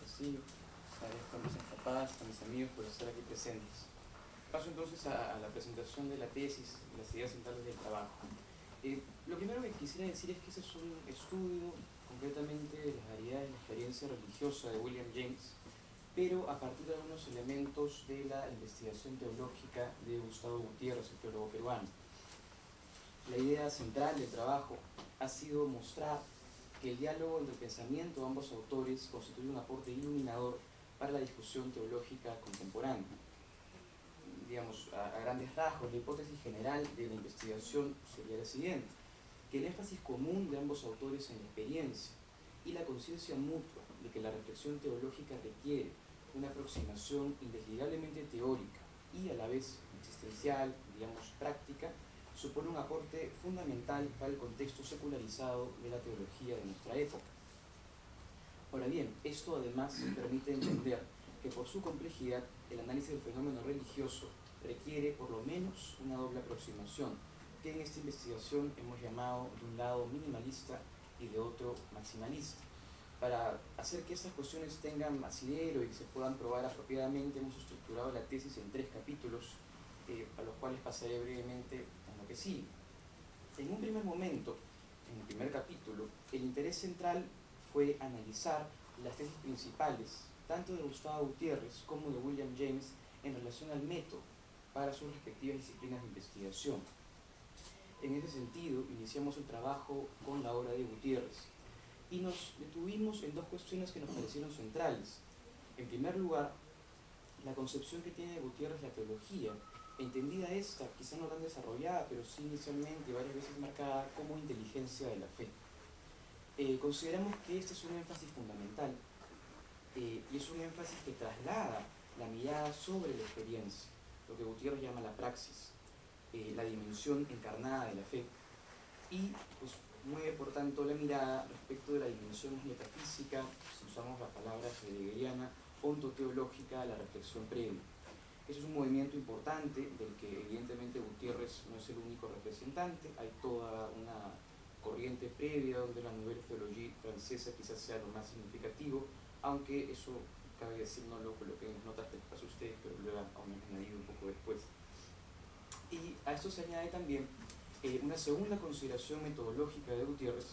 Castillo. Agradezco a mis papás, a mis amigos por estar aquí presentes. Paso entonces a la presentación de la tesis y las ideas centrales del trabajo. Lo primero que quisiera decir es que ese es un estudio concretamente de las variedades de la experiencia religiosa de William James, pero a partir de algunos elementos de la investigación teológica de Gustavo Gutiérrez, el teólogo peruano. La idea central del trabajo ha sido mostrar que el diálogo entre el pensamiento de ambos autores constituye un aporte iluminador para la discusión teológica contemporánea. Digamos, a grandes rasgos, la hipótesis general de la investigación sería la siguiente: que el énfasis común de ambos autores en la experiencia y la conciencia mutua de que la reflexión teológica requiere una aproximación indeslizablemente teórica y a la vez existencial, digamos, práctica, supone un aporte fundamental para el contexto secularizado de la teología de nuestra época. Ahora bien, esto además permite entender que por su complejidad el análisis del fenómeno religioso requiere por lo menos una doble aproximación, que en esta investigación hemos llamado de un lado minimalista y de otro maximalista. Para hacer que estas cuestiones tengan asidero y se puedan probar apropiadamente, hemos estructurado la tesis en 3 capítulos, a los cuales pasaré brevemente en lo que sigue. En un primer momento, en el primer capítulo, el interés central fue analizar las tesis principales, tanto de Gustavo Gutiérrez como de William James, en relación al método para sus respectivas disciplinas de investigación. En ese sentido, iniciamos el trabajo con la obra de Gutiérrez y nos detuvimos en 2 cuestiones que nos parecieron centrales. En primer lugar, la concepción que tiene Gutiérrez la teología, entendida esta, quizá no tan desarrollada, pero sí inicialmente varias veces marcada como inteligencia de la fe. Consideramos que este es un énfasis fundamental y es un énfasis que traslada la mirada sobre la experiencia, lo que Gutiérrez llama la praxis, la dimensión encarnada de la fe, y pues mueve por tanto la mirada respecto de la dimensión metafísica, si usamos la palabra heideggeriana, ontoteológica, la reflexión previa. Eso es un movimiento importante del que evidentemente Gutiérrez no es el único representante, hay toda una corriente previa donde la Nouvelle Théologie francesa quizás sea lo más significativo, aunque eso cabe decir, no lo coloqué en las notas que les paso a ustedes, pero lo he añadido un poco después. Y a esto se añade también una segunda consideración metodológica de Gutiérrez,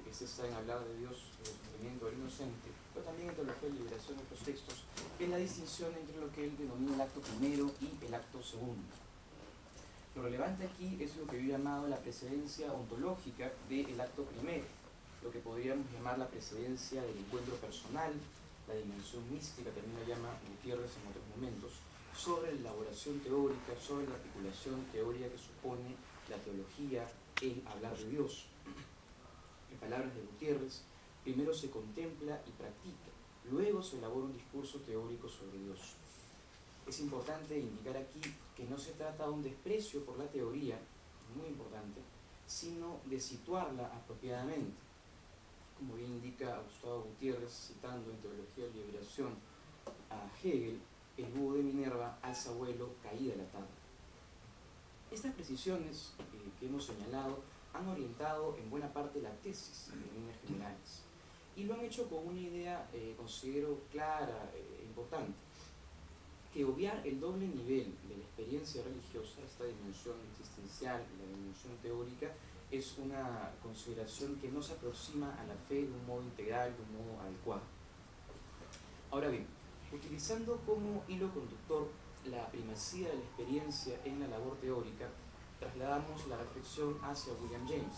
es esta en hablar de Dios, el sufrimiento del inocente, pero también en teología de liberación de otros textos, es la distinción entre lo que él denomina el acto primero y el acto segundo. Lo relevante aquí es lo que yo he llamado la precedencia ontológica del acto primero, lo que podríamos llamar la precedencia del encuentro personal, la dimensión mística, también la llama Gutiérrez en otros momentos, sobre la elaboración teórica, sobre la articulación teórica que supone la teología en hablar de Dios. En palabras de Gutiérrez, primero se contempla y practica, luego se elabora un discurso teórico sobre Dios. Es importante indicar aquí que no se trata de un desprecio por la teoría, muy importante, sino de situarla apropiadamente. Como bien indica Gustavo Gutiérrez, citando en Teología de Liberación a Hegel, el búho de Minerva alza vuelo, caída la tarde. Estas precisiones que hemos señalado han orientado en buena parte la tesis en líneas generales y lo han hecho con una idea, considero, clara e importante: que obviar el doble nivel de la experiencia religiosa, esta dimensión existencial y la dimensión teórica, es una consideración que no se aproxima a la fe de un modo integral, de un modo adecuado. Ahora bien, utilizando como hilo conductor la primacía de la experiencia en la labor teórica, trasladamos la reflexión hacia William James,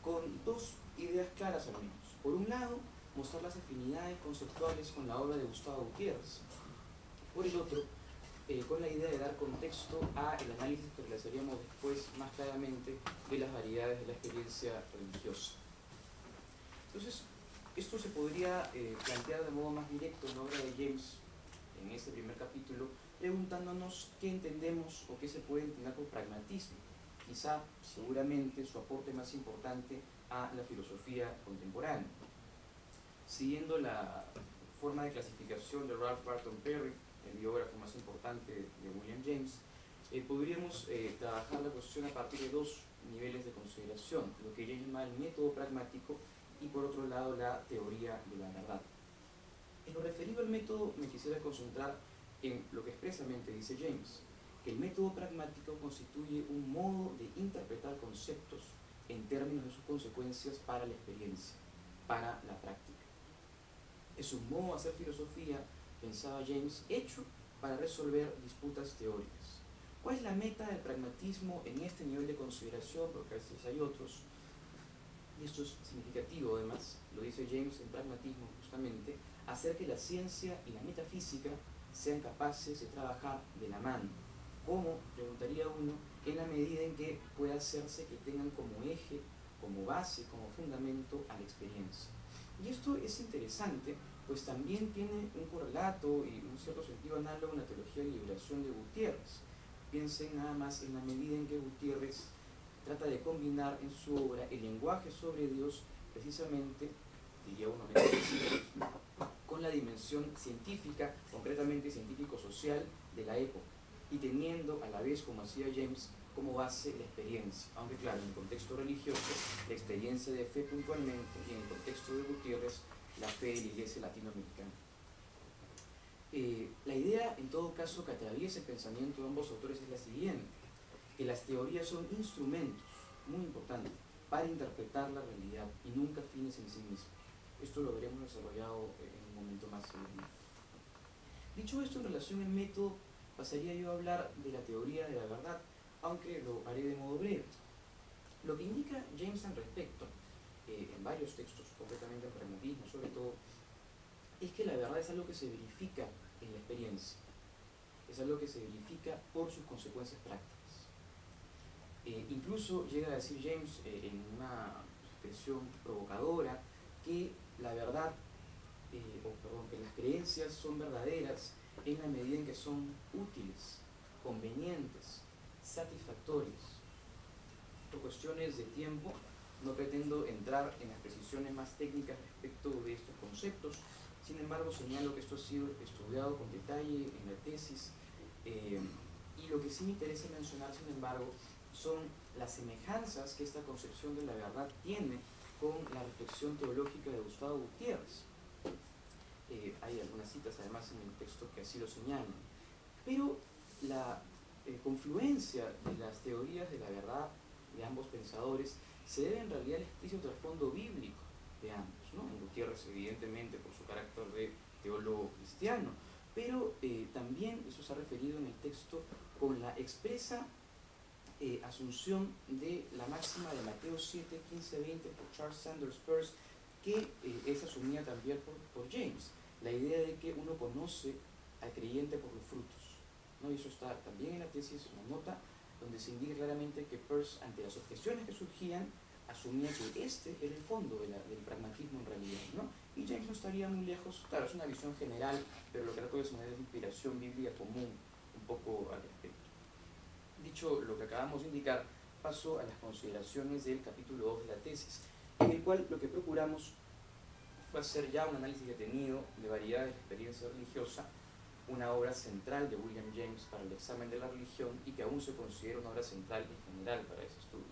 con 2 ideas claras al menos. Por un lado, mostrar las afinidades conceptuales con la obra de Gustavo Gutiérrez. Por el otro, con la idea de dar contexto al análisis que realizaríamos después más claramente de las variedades de la experiencia religiosa. Entonces, esto se podría plantear de modo más directo en la obra de James, en este primer capítulo, preguntándonos qué entendemos o qué se puede entender por pragmatismo. Quizá, seguramente, su aporte más importante a la filosofía contemporánea. Siguiendo la forma de clasificación de Ralph Barton Perry, el biógrafo más importante de William James, podríamos trabajar la cuestión a partir de 2 niveles de consideración: lo que James llama el método pragmático y, por otro lado, la teoría de la verdad. En lo referido al método me quisiera concentrar en lo que expresamente dice James, que el método pragmático constituye un modo de interpretar conceptos en términos de sus consecuencias para la experiencia, para la práctica. Es un modo de hacer filosofía, pensaba James, hecho para resolver disputas teóricas. ¿Cuál es la meta del pragmatismo en este nivel de consideración? Porque a veces hay otros, y esto es significativo además, lo dice James en Pragmatismo justamente, hacer que la ciencia y la metafísica sean capaces de trabajar de la mano. ¿Cómo? Preguntaría uno, en la medida en que pueda hacerse que tengan como eje, como base, como fundamento a la experiencia. Y esto es interesante, pues también tiene un correlato y un cierto sentido análogo en la teología de liberación de Gutiérrez. Piensen nada más en la medida en que Gutiérrez trata de combinar en su obra el lenguaje sobre Dios, precisamente, diría uno, con la dimensión científica, concretamente científico-social de la época, y teniendo a la vez, como hacía James, como base la experiencia, aunque claro, en el contexto religioso, la experiencia de fe puntualmente, y en el contexto de Gutiérrez, la fe de la iglesia latinoamericana. La idea, en todo caso, que atraviesa el pensamiento de ambos autores es la siguiente, que las teorías son instrumentos, muy importantes, para interpretar la realidad y nunca fines en sí mismos. Esto lo veremos desarrollado en un momento más adelante. Dicho esto, en relación al método, pasaría yo a hablar de la teoría de la verdad, aunque lo haré de modo breve. Lo que indica James al respecto, en varios textos, concretamente en Pragmatismo sobre todo, es que la verdad es algo que se verifica en la experiencia, es algo que se verifica por sus consecuencias prácticas. Incluso llega a decir James en una expresión provocadora que la verdad, que las creencias son verdaderas en la medida en que son útiles, convenientes, satisfactorias. Por cuestiones de tiempo, no pretendo entrar en las precisiones más técnicas respecto de estos conceptos, sin embargo señalo que esto ha sido estudiado con detalle en la tesis, y lo que sí me interesa mencionar, sin embargo, son las semejanzas que esta concepción de la verdad tiene con la reflexión teológica de Gustavo Gutiérrez. Hay algunas citas además en el texto que así lo señalan. Pero la confluencia de las teorías de la verdad de ambos pensadores se debe en realidad al explícito trasfondo bíblico de ambos, ¿no? En Gutiérrez, evidentemente, por su carácter de teólogo cristiano, pero también eso se ha referido en el texto con la expresa asunción de la máxima de Mateo 7, 15, 20 por Charles Sanders Peirce, que es asumida también por James, la idea de que uno conoce al creyente por los frutos, ¿no? Y eso está también en la tesis, una nota donde se indica claramente que Peirce, ante las objeciones que surgían, asumía que este era el fondo del pragmatismo en realidad, ¿no? Y James no estaría muy lejos, claro, es una visión general, pero lo que trato de señalar es inspiración bíblica común un poco al respecto. Dicho lo que acabamos de indicar, paso a las consideraciones del capítulo 2 de la tesis, en el cual lo que procuramos fue hacer ya un análisis detenido de variedad de la experiencia religiosa, una obra central de William James para el examen de la religión y que aún se considera una obra central en general para ese estudio.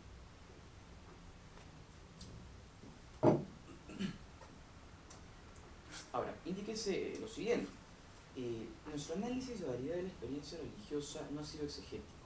Ahora, indíquese lo siguiente. Nuestro análisis de variedad de la experiencia religiosa no ha sido exegético.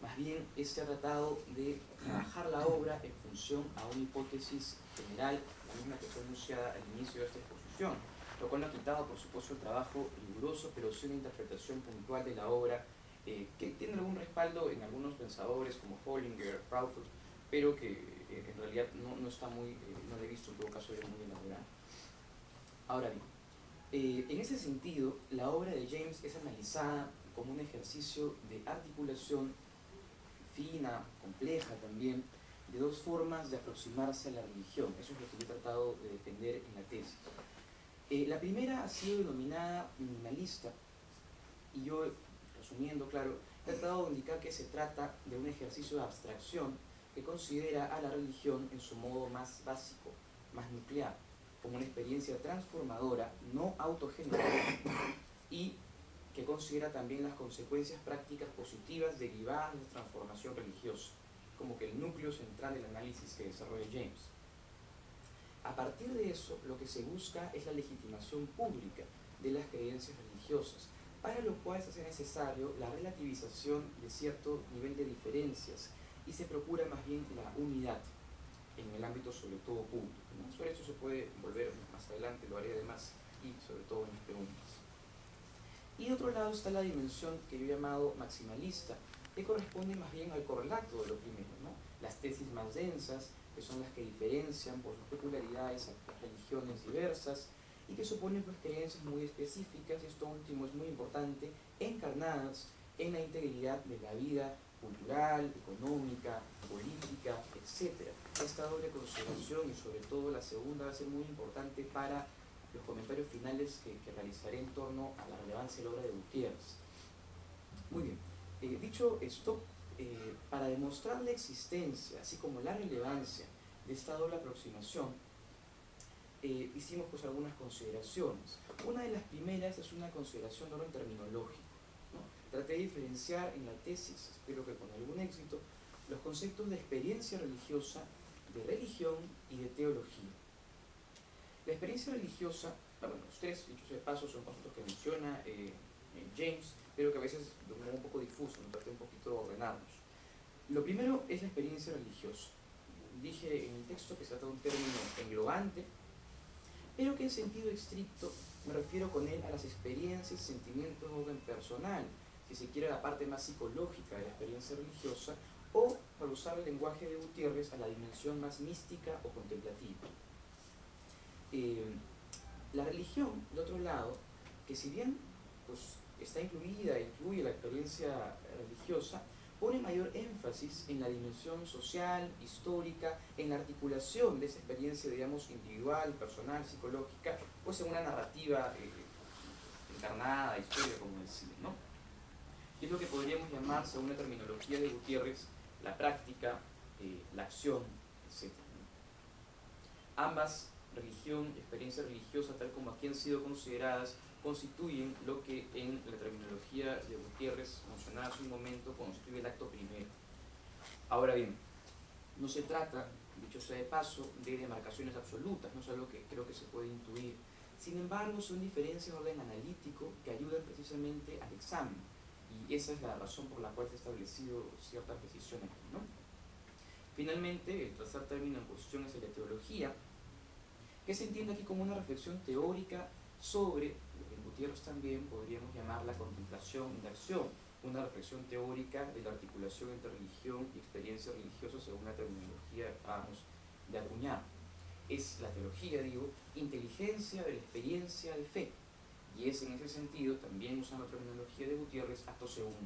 Más bien, se ha tratado de trabajar la obra en función a una hipótesis general, la misma que fue anunciada al inicio de esta exposición, lo cual no ha quitado, por supuesto, el trabajo riguroso, pero sí una interpretación puntual de la obra, que tiene algún respaldo en algunos pensadores como Hollinger, Crawford, pero que en realidad no está muy, no lo he visto en todo caso ya muy elaborado. Ahora bien, en ese sentido, la obra de James es analizada como un ejercicio de articulación fina, compleja también, de dos formas de aproximarse a la religión. Eso es lo que yo he tratado de defender en la tesis. La primera ha sido denominada minimalista, y yo, resumiendo, claro, he tratado de indicar que se trata de un ejercicio de abstracción que considera a la religión en su modo más básico, más nuclear, como una experiencia transformadora, no autogeneradora, y que considera también las consecuencias prácticas positivas derivadas de la transformación religiosa, como que el núcleo central del análisis que desarrolla James. A partir de eso, lo que se busca es la legitimación pública de las creencias religiosas, para lo cual se hace necesario la relativización de cierto nivel de diferencias y se procura más bien la unidad en el ámbito sobre todo público, ¿no? Sobre eso se puede volver más adelante, lo haré además, y sobre todo en las preguntas. Y de otro lado está la dimensión que yo he llamado maximalista, que corresponde más bien al correlato de lo primero, ¿no? Las tesis más densas, que son las que diferencian por sus peculiaridades a las religiones diversas, y que suponen pues creencias muy específicas, y esto último es muy importante, encarnadas en la integridad de la vida cultural, económica, política, etc. Esta doble consideración, y sobre todo la segunda, va a ser muy importante para los comentarios finales que realizaré en torno a la relevancia de la obra de Gutiérrez. Muy bien, dicho esto, para demostrar la existencia, así como la relevancia de esta doble aproximación, hicimos pues algunas consideraciones. Una de las primeras es una consideración de orden terminológico, ¿no? Traté de diferenciar en la tesis, espero que con algún éxito, los conceptos de experiencia religiosa, de religión y de teología. La experiencia religiosa, bueno, los tres, dichos de paso, son conceptos que menciona James, pero que a veces de un modo un poco difuso, me traté un poquito de ordenarlos. Lo primero es la experiencia religiosa. Dije en el texto que se trata de un término englobante, pero que en sentido estricto me refiero con él a las experiencias y sentimientos de orden personal, si se quiere la parte más psicológica de la experiencia religiosa, o, para usar el lenguaje de Gutiérrez, a la dimensión más mística o contemplativa. La religión, de otro lado, que si bien pues, está incluye la experiencia religiosa, pone mayor énfasis en la dimensión social, histórica, en la articulación de esa experiencia, digamos, individual, personal, psicológica, pues en una narrativa encarnada, histórica, como decía, ¿no? Y es lo que podríamos llamar, según la terminología de Gutiérrez, la práctica, la acción, etc. Ambas, religión y experiencia religiosa, tal como aquí han sido consideradas, constituyen lo que en la terminología de Gutiérrez, mencionada hace un momento, constituye el acto primero. Ahora bien, no se trata, dicho sea de paso, de demarcaciones absolutas, no es algo que creo que se puede intuir. Sin embargo, son diferencias de orden analítico que ayudan precisamente al examen, y esa es la razón por la cual se ha establecido cierta precisión aquí, ¿no? Finalmente, el tercer término en cuestión es el de teología, que se entiende aquí como una reflexión teórica sobre lo que en Gutiérrez también podríamos llamar la contemplación y la acción, una reflexión teórica de la articulación entre religión y experiencia religiosa según la terminología que acabamos de acuñar. Es la teología, digo, inteligencia de la experiencia de fe, y es en ese sentido, también usando la terminología de Gutiérrez, acto segundo.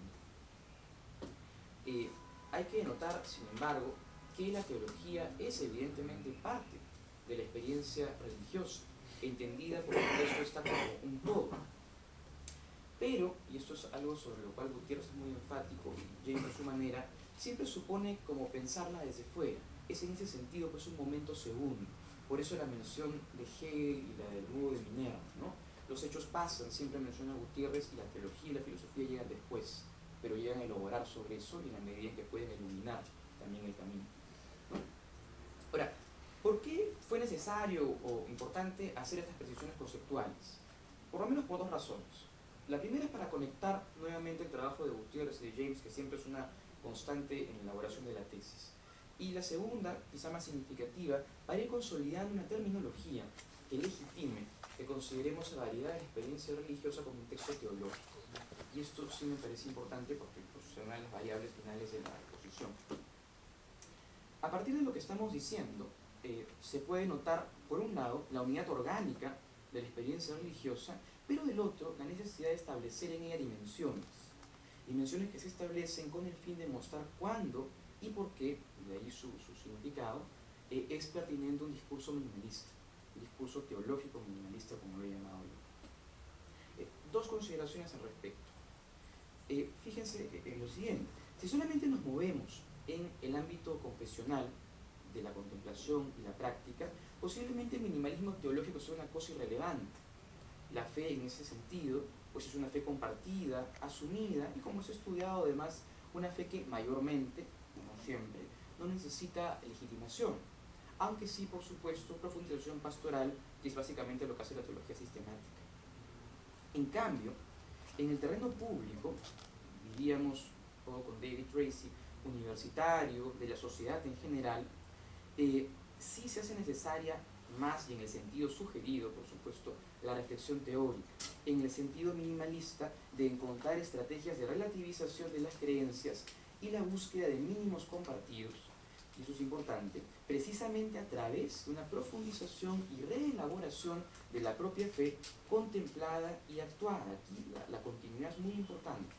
Hay que notar, sin embargo, que la teología es evidentemente parte de la experiencia religiosa, entendida por el texto está como un todo. Pero, y esto es algo sobre lo cual Gutiérrez es muy enfático, y James a su manera, siempre supone como pensarla desde fuera. Es en ese sentido pues un momento segundo. Por eso la mención de Hegel y la del dúo de Minerva, ¿no? Los hechos pasan, siempre menciona Gutiérrez, y la teología y la filosofía llegan después, pero llegan a elaborar sobre eso y en la medida en que pueden iluminar también el camino, ¿no? Ahora, ¿por qué fue necesario o importante hacer estas precisiones conceptuales? Por lo menos por dos razones. La primera es para conectar nuevamente el trabajo de Gutiérrez y de James, que siempre es una constante en la elaboración de la tesis. Y la segunda, quizá más significativa, para ir consolidando una terminología que legitime que consideremos la variedad de la experiencia religiosa como un texto teológico. Y esto sí me parece importante porque pues, son una de las variables finales de la exposición. A partir de lo que estamos diciendo, se puede notar, por un lado, la unidad orgánica de la experiencia religiosa, pero del otro, la necesidad de establecer en ella dimensiones. Dimensiones que se establecen con el fin de mostrar cuándo y por qué, de ahí su significado, es pertinente un discurso minimalista, un discurso teológico minimalista, como lo he llamado yo. Dos consideraciones al respecto. Fíjense en lo siguiente: si solamente nos movemos en el ámbito confesional de la contemplación y la práctica, posiblemente el minimalismo teológico sea una cosa irrelevante. La fe en ese sentido pues es una fe compartida, asumida, y como se ha estudiado además, una fe que mayormente, no siempre, no necesita legitimación. aunque sí, por supuesto, profundización pastoral, que es básicamente lo que hace la teología sistemática. En cambio, en el terreno público, diríamos, todo con David Tracy, universitario, de la sociedad en general, sí se hace necesaria más, y en el sentido sugerido, por supuesto, la reflexión teórica, en el sentido minimalista de encontrar estrategias de relativización de las creencias y la búsqueda de mínimos compartidos, y eso es importante, precisamente a través de una profundización y reelaboración de la propia fe contemplada y actuada. Aquí la continuidad es muy importante.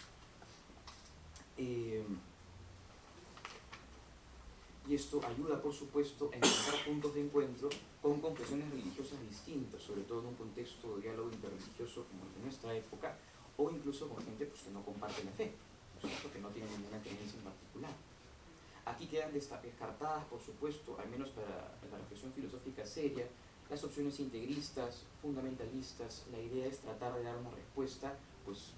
Y esto ayuda, por supuesto, a encontrar puntos de encuentro con confesiones religiosas distintas, sobre todo en un contexto de diálogo interreligioso como el de nuestra época, o incluso con gente pues, que no comparte la fe, que no tiene ninguna creencia en particular. Aquí quedan descartadas, por supuesto, al menos para la reflexión filosófica seria, las opciones integristas, fundamentalistas. La idea es tratar de dar una respuesta pues,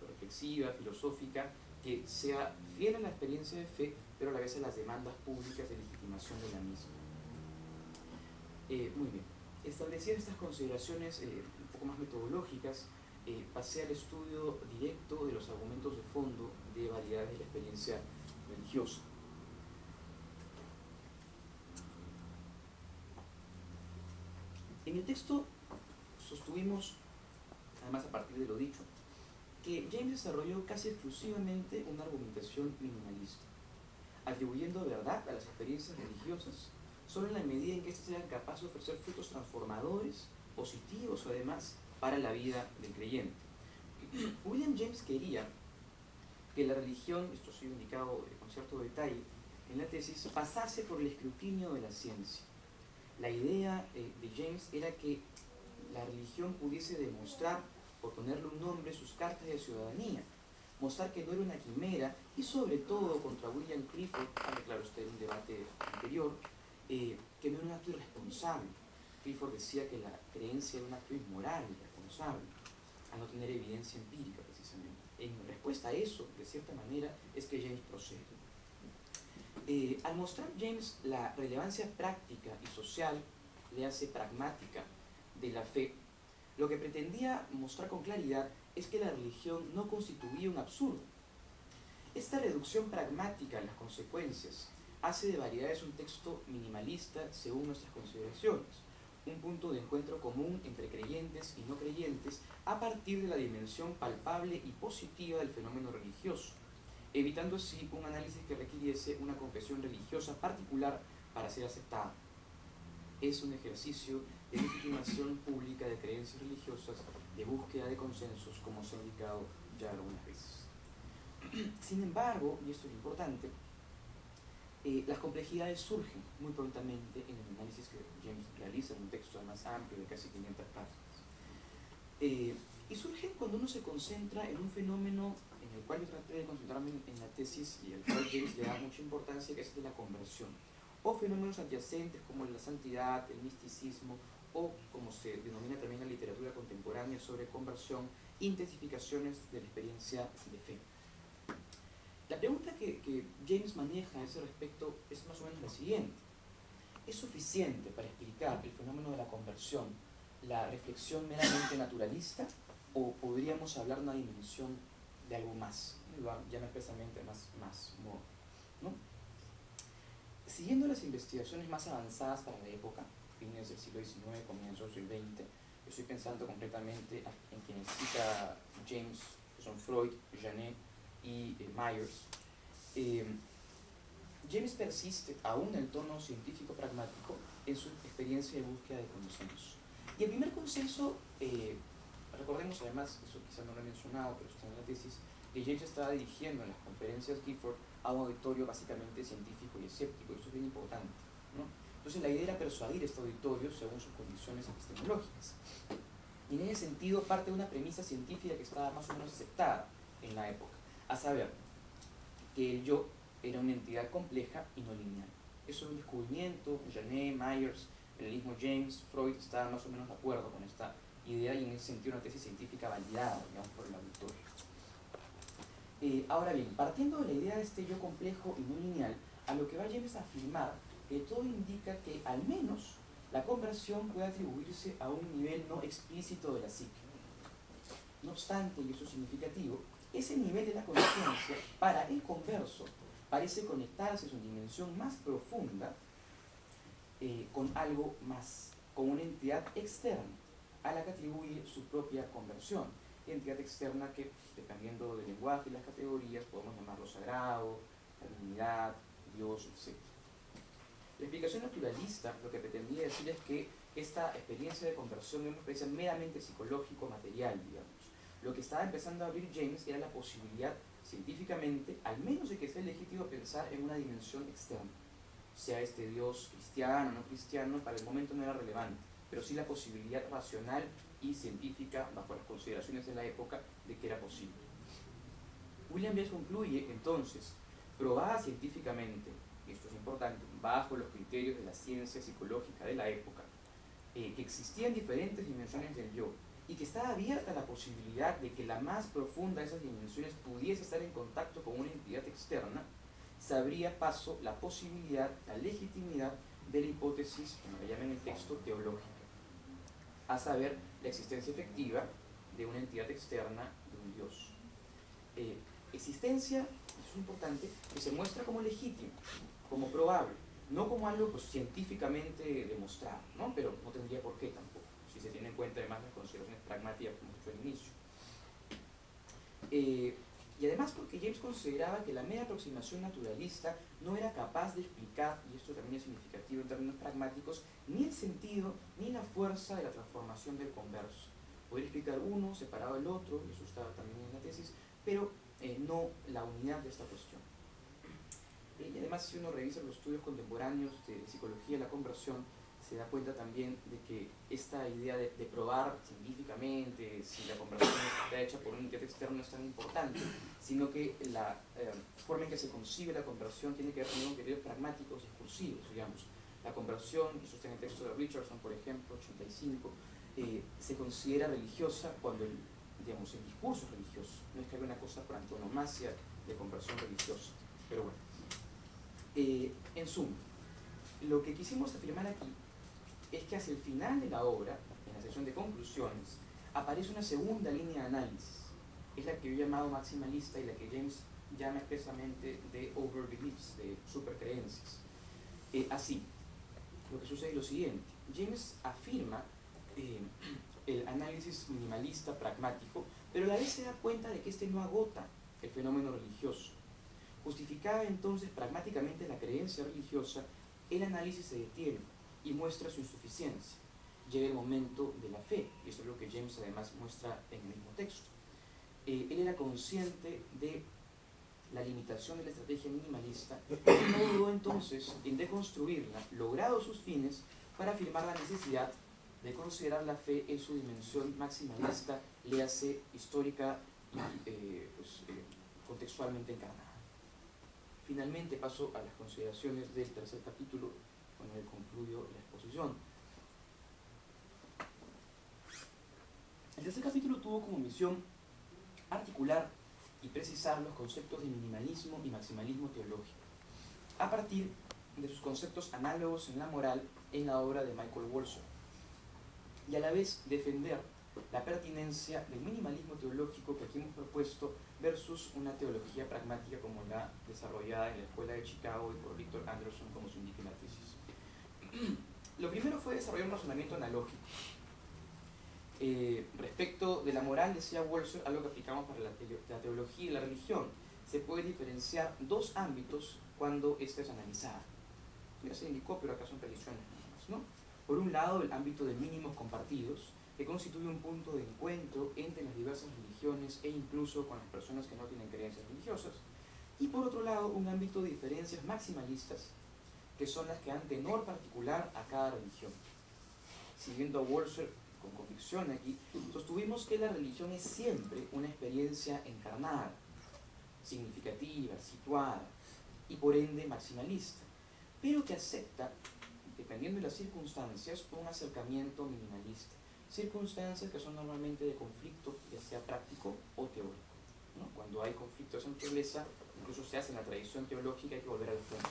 reflexiva, filosófica, que sea fiel a la experiencia de fe, pero a la vez a las demandas públicas de legitimación de la misma. Muy bien. Establecidas estas consideraciones un poco más metodológicas, pasé al estudio directo de los argumentos de fondo de variedades de la experiencia religiosa. En el texto sostuvimos, además a partir de lo dicho, que James desarrolló casi exclusivamente una argumentación minimalista, atribuyendo verdad a las experiencias religiosas solo en la medida en que éstas sean capaces de ofrecer frutos transformadores, positivos además, para la vida del creyente. William James quería que la religión, esto ha sido indicado con cierto detalle en la tesis, pasase por el escrutinio de la ciencia. La idea de James era que la religión pudiese demostrar, por ponerle un nombre, sus cartas de ciudadanía, mostrar que no era una quimera, y sobre todo contra William Clifford, claro, este era un debate anterior, que no era un acto irresponsable. Clifford decía que la creencia era un acto inmoral, irresponsable, al no tener evidencia empírica precisamente. En respuesta a eso, de cierta manera, es que James procede. Al mostrar James la relevancia práctica y social, le hace pragmática, de la fe, lo que pretendía mostrar con claridad es que la religión no constituía un absurdo. Esta reducción pragmática en las consecuencias hace de Variedades un texto minimalista según nuestras consideraciones, un punto de encuentro común entre creyentes y no creyentes a partir de la dimensión palpable y positiva del fenómeno religioso, evitando así un análisis que requiriese una confesión religiosa particular para ser aceptada. Es un ejercicio de legitimación pública de creencias religiosas, de búsqueda de consensos, como se ha indicado ya algunas veces. Sin embargo, y esto es importante, las complejidades surgen muy prontamente en el análisis que James realiza en un texto más amplio de casi 500 páginas. Y surgen cuando uno se concentra en un fenómeno en el cual yo traté de concentrarme en la tesis y al cual James le da mucha importancia, que es el de la conversión, o fenómenos adyacentes como la santidad, el misticismo, o como se denomina también en la literatura contemporánea sobre conversión, intensificaciones de la experiencia de fe. La pregunta que James maneja a ese respecto es más o menos la siguiente: ¿es suficiente para explicar el fenómeno de la conversión la reflexión meramente naturalista, o podríamos hablar de una dimensión de algo más? Lo llama expresamente más modo, ¿no? Siguiendo las investigaciones más avanzadas para la época, fines del siglo XIX, comienzos del XX, yo estoy pensando concretamente en quienes cita James, que son Freud, Janet y Myers. James persiste, aún en el tono científico pragmático, en su experiencia de búsqueda de consenso. Y el primer consenso, recordemos además, eso quizá no lo he mencionado, pero está en la tesis, que James estaba dirigiendo en las conferencias Gifford a un auditorio básicamente científico y escéptico, y esto es bien importante, ¿no? Entonces la idea era persuadir a este auditorio según sus condiciones epistemológicas. Y en ese sentido parte de una premisa científica que estaba más o menos aceptada en la época, a saber, que el yo era una entidad compleja y no lineal. Eso es un descubrimiento. Janet, Myers, el mismo James, Freud estaban más o menos de acuerdo con esta idea, y en ese sentido una tesis científica validada, digamos, por el auditorio. Ahora bien, partiendo de la idea de este yo complejo y no lineal, a lo que va James a afirmar que todo indica que al menos la conversión puede atribuirse a un nivel no explícito de la psique. No obstante, y eso es significativo, ese nivel de la conciencia, para el converso, parece conectarse en su dimensión más profunda con algo más, con una entidad externa a la que atribuye su propia conversión. Entidad externa que, dependiendo del lenguaje y las categorías, podemos llamarlo sagrado, la divinidad, Dios, etc. La explicación naturalista lo que pretendía decir es que esta experiencia de conversión es una experiencia meramente psicológico-material, digamos. Lo que estaba empezando a abrir James era la posibilidad, científicamente, al menos de que sea legítimo pensar en una dimensión externa. Sea este Dios cristiano o no cristiano, para el momento no era relevante, pero sí la posibilidad racional y científica, bajo las consideraciones de la época, de que era posible. William James concluye, entonces, probada científicamente, y esto es importante, bajo los criterios de la ciencia psicológica de la época, que existían diferentes dimensiones del yo, y que estaba abierta la posibilidad de que la más profunda de esas dimensiones pudiese estar en contacto con una entidad externa, se abría paso la posibilidad, la legitimidad de la hipótesis, como la llama en el texto, teológica, a saber, la existencia efectiva de una entidad externa, de un Dios. Existencia, eso es importante, que se muestra como legítima, como probable, no como algo pues, científicamente demostrado, ¿no? Pero no tendría por qué tampoco, si se tiene en cuenta además las consideraciones pragmáticas que hemos hecho al inicio. Y además porque James consideraba que la mera aproximación naturalista no era capaz de explicar, y esto también es significativo en términos pragmáticos, ni el sentido ni la fuerza de la transformación del converso. Poder explicar uno separado del otro, y eso está también en la tesis, pero no la unidad de esta cuestión. Y además, si uno revisa los estudios contemporáneos de psicología de la conversión, se da cuenta también de que esta idea de probar científicamente si la conversión está hecha por una entidad externa no es tan importante, sino que la forma en que se concibe la conversión tiene que ver con criterios pragmáticos y discursivos, digamos. La conversión, eso está en el texto de Richardson, por ejemplo, 85, se considera religiosa cuando el discurso es religioso. No es que haya una cosa por antonomasia de conversión religiosa, pero bueno. En suma, lo que quisimos afirmar aquí es que hacia el final de la obra, en la sección de conclusiones, aparece una segunda línea de análisis. Es la que yo he llamado maximalista y la que James llama expresamente de overbeliefs, de supercreencias. Así, lo que sucede es lo siguiente. James afirma el análisis minimalista pragmático, pero a la vez se da cuenta de que este no agota el fenómeno religioso. Justificada entonces pragmáticamente la creencia religiosa, el análisis se detiene y muestra su insuficiencia. Llega el momento de la fe, y eso es lo que James además muestra en el mismo texto. Él era consciente de la limitación de la estrategia minimalista y no dudó entonces en deconstruirla, logrado sus fines, para afirmar la necesidad de considerar la fe en su dimensión maximalista, léase histórica y contextualmente encarnada. Finalmente paso a las consideraciones del tercer capítulo, con el que concluyo la exposición. El tercer capítulo tuvo como misión articular y precisar los conceptos de minimalismo y maximalismo teológico, a partir de sus conceptos análogos en la moral en la obra de Michael Walzer, y a la vez defender la pertinencia del minimalismo teológico que aquí hemos propuesto versus una teología pragmática como la desarrollada en la Escuela de Chicago y por Victor Anderson, como se indica en la tesis. Lo primero fue desarrollar un razonamiento analógico. Respecto de la moral, decía Walzer, algo que aplicamos para la teología y la religión, se puede diferenciar dos ámbitos cuando ésta es analizada. Ya se indicó, pero acá son precisiones nada más, ¿no? Por un lado, el ámbito de mínimos compartidos, que constituye un punto de encuentro entre las diversas religiones e incluso con las personas que no tienen creencias religiosas. Y por otro lado, un ámbito de diferencias maximalistas, que son las que dan tenor particular a cada religión. Siguiendo a Walzer con convicción aquí, sostuvimos que la religión es siempre una experiencia encarnada, significativa, situada, y por ende maximalista, pero que acepta, dependiendo de las circunstancias, un acercamiento minimalista. Circunstancias que son normalmente de conflicto, ya sea práctico o teórico, ¿no? Cuando hay conflictos de esa naturaleza, incluso se hace en la tradición teológica, hay que volver a las fuentes.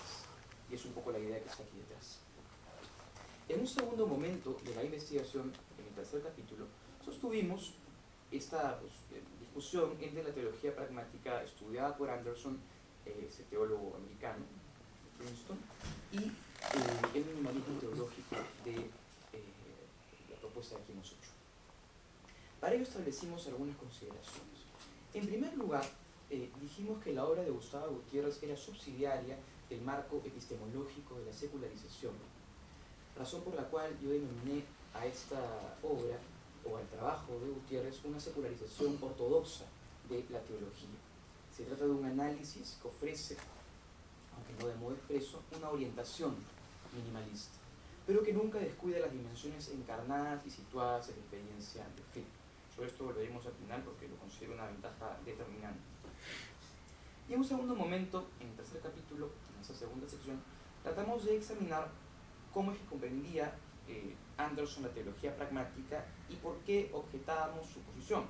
y es un poco la idea que está aquí detrás. En un segundo momento de la investigación, en el tercer capítulo, sostuvimos esta discusión entre la teología pragmática estudiada por Anderson, ese teólogo americano de Princeton, y el minimalismo teológico de la propuesta que hemos hecho. Para ello establecimos algunas consideraciones. En primer lugar, dijimos que la obra de Gustavo Gutiérrez era subsidiaria del marco epistemológico de la secularización, razón por la cual yo denominé a esta obra o al trabajo de Gutiérrez una secularización ortodoxa de la teología. Se trata de un análisis que ofrece, aunque no de modo expreso, una orientación minimalista, pero que nunca descuida las dimensiones encarnadas y situadas en la experiencia de fe. Sobre esto volveremos al final porque lo considero una ventaja determinante. Y en un segundo momento, en el tercer capítulo, en esa segunda sección, tratamos de examinar cómo es que comprendía Anderson la teología pragmática y por qué objetábamos su posición.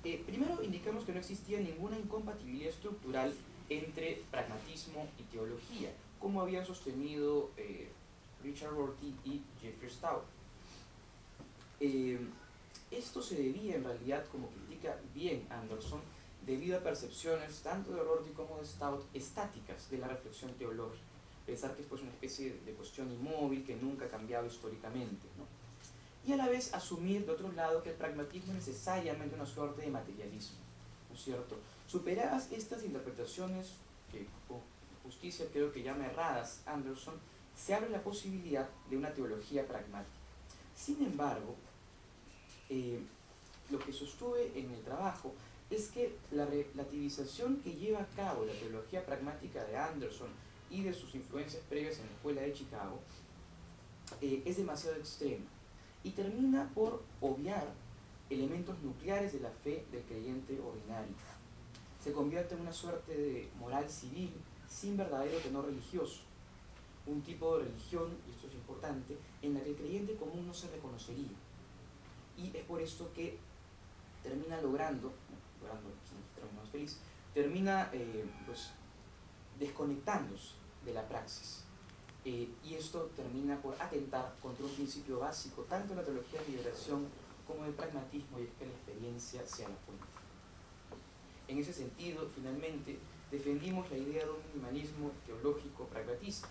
Primero indicamos que no existía ninguna incompatibilidad estructural entre pragmatismo y teología, como habían sostenido Richard Rorty y Jeffrey Stout. Esto se debía en realidad, como critica bien Anderson, debido a percepciones tanto de Rorty como de Stout estáticas de la reflexión teológica. Pensar que es pues una especie de cuestión inmóvil que nunca ha cambiado históricamente, ¿no? Y a la vez asumir de otro lado que el pragmatismo es necesariamente una suerte de materialismo, ¿no es cierto? Superadas estas interpretaciones que con justicia creo que llama erradas Anderson, se abre la posibilidad de una teología pragmática. Sin embargo, lo que sostuve en el trabajo es que la relativización que lleva a cabo la teología pragmática de Anderson y de sus influencias previas en la escuela de Chicago es demasiado extrema y termina por obviar elementos nucleares de la fe del creyente ordinario. Se convierte en una suerte de moral civil sin verdadero tenor religioso, un tipo de religión, y esto es importante, en la que el creyente común no se reconocería. Y es por esto que termina logrando más feliz, termina pues, desconectándose de la praxis. Y esto termina por atentar contra un principio básico, tanto de la teología de liberación como del pragmatismo, y es que la experiencia sea la fuente. En ese sentido, finalmente, defendimos la idea de un minimalismo teológico pragmatista.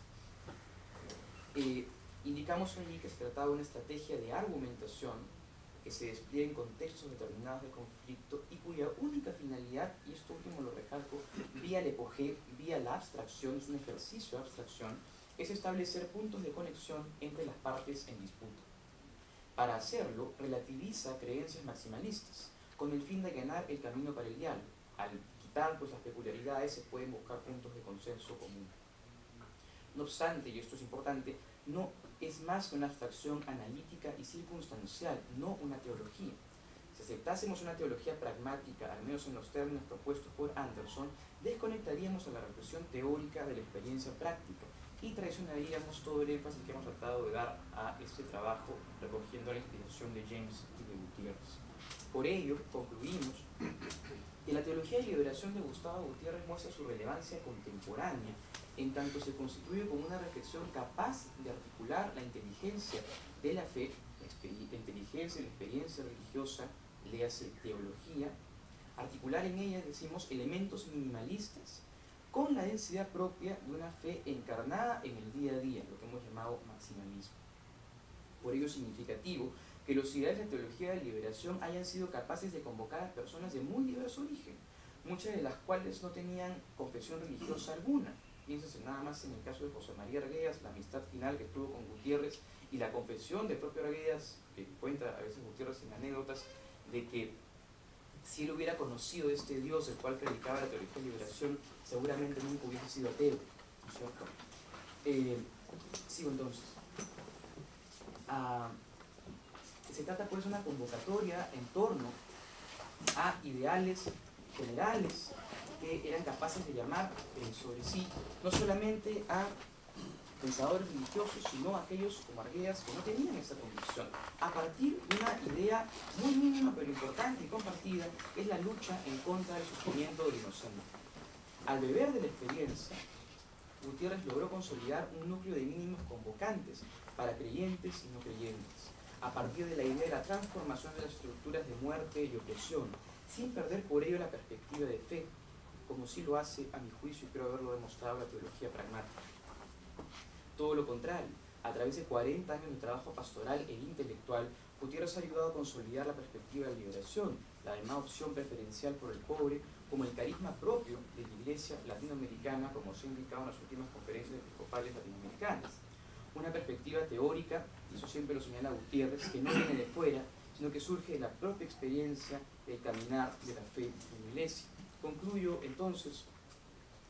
Indicamos allí que se trataba de una estrategia de argumentación que se despliega en contextos determinados de conflicto y cuya única finalidad, y esto último lo recalco, vía el epogé, vía la abstracción, es un ejercicio de abstracción, es establecer puntos de conexión entre las partes en disputa. Para hacerlo, relativiza creencias maximalistas, con el fin de ganar el camino para el diálogo. Al quitar pues, las peculiaridades se pueden buscar puntos de consenso común. No obstante, y esto es importante, no es más que una abstracción analítica y circunstancial, no una teología. Si aceptásemos una teología pragmática, al menos en los términos propuestos por Anderson, desconectaríamos a la reflexión teórica de la experiencia práctica y traicionaríamos todo el énfasis que hemos tratado de dar a este trabajo, recogiendo la inspiración de James y de Gutiérrez. Por ello, concluimos que la teología de liberación de Gustavo Gutiérrez muestra su relevancia contemporánea, en tanto se constituye como una reflexión capaz de articular la inteligencia de la fe, la inteligencia y la experiencia religiosa, léase teología, articular en ella, decimos, elementos minimalistas con la densidad propia de una fe encarnada en el día a día, lo que hemos llamado maximalismo. Por ello es significativo que los ideales de la teología de liberación hayan sido capaces de convocar a personas de muy diverso origen, muchas de las cuales no tenían confesión religiosa alguna. Piénsese nada más en el caso de José María Arguedas, la amistad final que tuvo con Gutiérrez y la confesión del propio Arguedas, que cuenta a veces Gutiérrez en anécdotas, de que si él hubiera conocido este Dios, el cual predicaba la teología de liberación, seguramente nunca hubiese sido ateo, ¿no es cierto? Sigo entonces. Se trata pues de una convocatoria en torno a ideales generales que eran capaces de llamar sobre sí no solamente a pensadores religiosos, sino a aquellos como Arguedas que no tenían esa convicción, a partir de una idea muy mínima pero importante y compartida, que es la lucha en contra del sufrimiento del inocente. Al beber de la experiencia, Gutiérrez logró consolidar un núcleo de mínimos convocantes para creyentes y no creyentes, a partir de la idea de la transformación de las estructuras de muerte y opresión, sin perder por ello la perspectiva de fe, como sí lo hace, a mi juicio, y creo haberlo demostrado, la teología pragmática. Todo lo contrario, a través de 40 años de trabajo pastoral e intelectual, Gutiérrez ha ayudado a consolidar la perspectiva de liberación, la llamada opción preferencial por el pobre, como el carisma propio de la Iglesia latinoamericana, como se ha indicado en las últimas conferencias episcopales latinoamericanas. Una perspectiva teórica, y eso siempre lo señala Gutiérrez, que no viene de fuera, sino que surge de la propia experiencia del caminar de la fe en la Iglesia. Concluyo entonces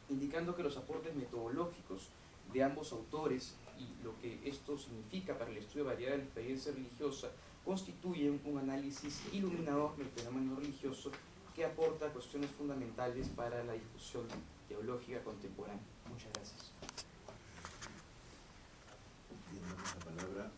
indicando que los aportes metodológicos de ambos autores y lo que esto significa para el estudio de variedad de la experiencia religiosa constituyen un análisis iluminador del fenómeno religioso que aporta cuestiones fundamentales para la discusión teológica contemporánea. Muchas gracias. Bien, damos la palabra